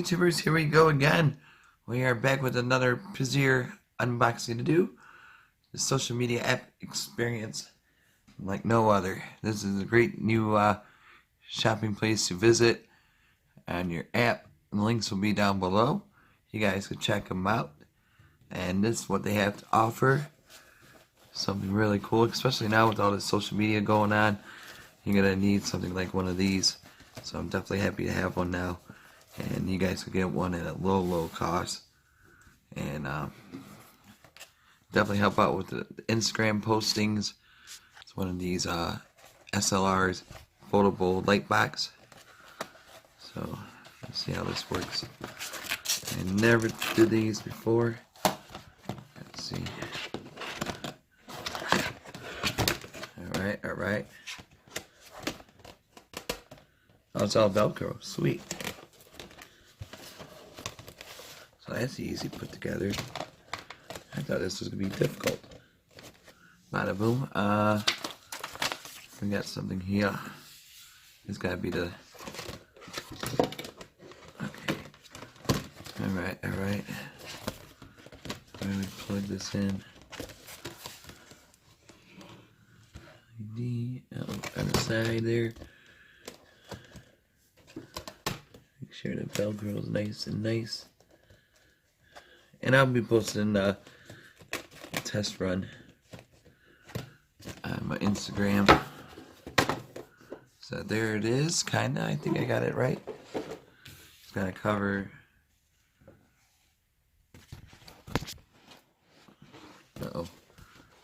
YouTubers, here we go again. We are back with another Priseer unboxing to do. The social media app experience like no other. This is a great new shopping place to visit on your app. The links will be down below. You guys can check them out. And this is what they have to offer. Something really cool, especially now with all the social media going on. You're going to need something like one of these. So I'm definitely happy to have one now. And you guys can get one at a low cost. And definitely help out with the Instagram postings. It's one of these SLRs, foldable light box. So let's see how this works. I never did these before. Let's see. Alright. Oh, it's all Velcro. Sweet. So that's easy to put together. I thought this was going to be difficult. Bada boom. We got something here. It's got to be the... Okay. Alright. Where do we plug this in? On the side there. Make sure the Velcro is nice. And I'll be posting a test run on my Instagram. So there it is, kinda. I think I got it right. It's gonna cover. Uh-oh.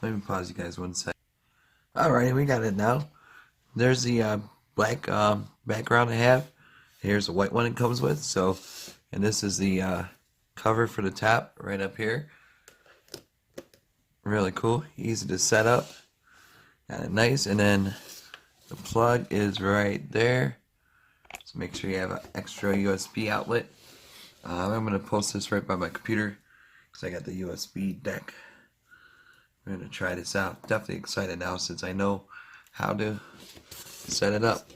Let me pause you guys 1 sec. Alright, we got it now. There's the black background I have. Here's the white one it comes with. So, and this is the cover for the top right up here. Really cool, easy to set up. Got it nice, and then the plug is right there. So make sure you have an extra USB outlet. I'm gonna post this right by my computer because I got the USB deck. We're gonna try this out. Definitely excited now since I know how to set it up.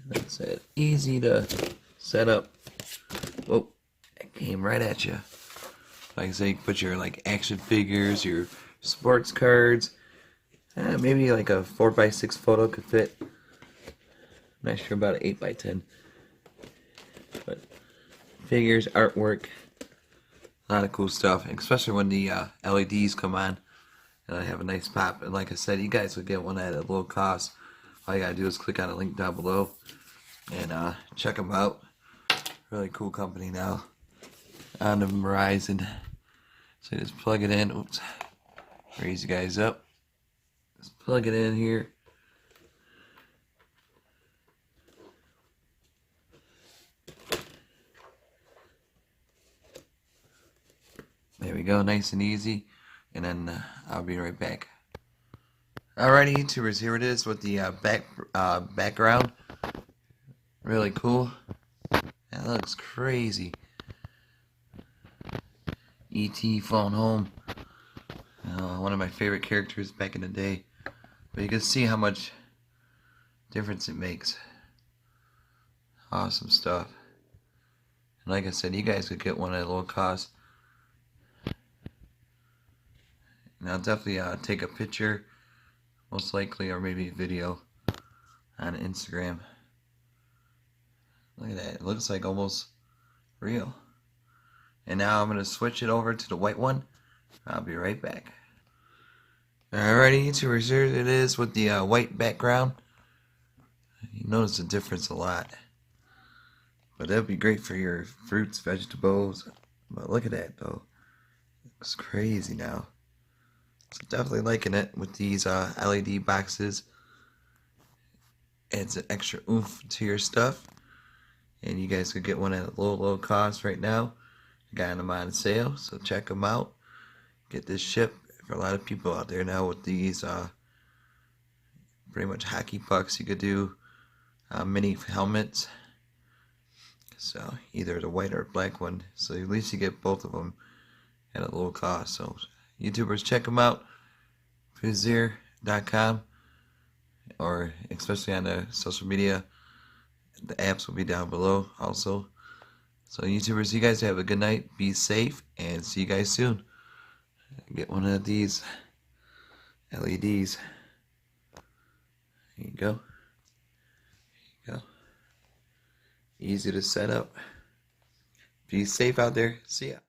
That's it. Easy to set up. Whoa, it came right at you. Like I say, you put your like action figures, your sports cards. Maybe like a 4x6 photo could fit. I'm not sure about an 8x10. But figures, artwork. A lot of cool stuff, especially when the LEDs come on and I have a nice pop. And like I said, you guys will get one at a low cost. All you gotta do is click on the link down below and check them out. Really cool company now on the horizon. So just plug it in. Oops, raise you guys up. Just plug it in here. There we go, nice and easy. And then I'll be right back. Alrighty, YouTubers, here it is with the background. Really cool. That looks crazy. E.T. Phone Home. One of my favorite characters back in the day. But you can see how much difference it makes. Awesome stuff. And like I said, you guys could get one at a low cost. And I'll definitely take a picture, most likely, or maybe a video on Instagram. Look at that. It looks like almost real. And now I'm going to switch it over to the white one. I'll be right back. Alrighty, YouTubers, here it is with the white background. You notice the difference a lot. But that'd be great for your fruits, vegetables. But look at that, though. It's crazy now. So definitely liking it with these LED boxes. Adds an extra oomph to your stuff. And you guys could get one at a low cost right now. Got them on sale, so check them out. Get this shipped for a lot of people out there now with these pretty much hockey pucks. You could do mini helmets. So either the white or black one. So at least you get both of them at a low cost. So YouTubers, check them out. Priseer.com, or especially on the social media The apps will be down below also. So YouTubers, you guys have a good night. Be safe and see you guys soon. Get one of these LEDs. There you go. There you go. Easy to set up. Be safe out there. See ya.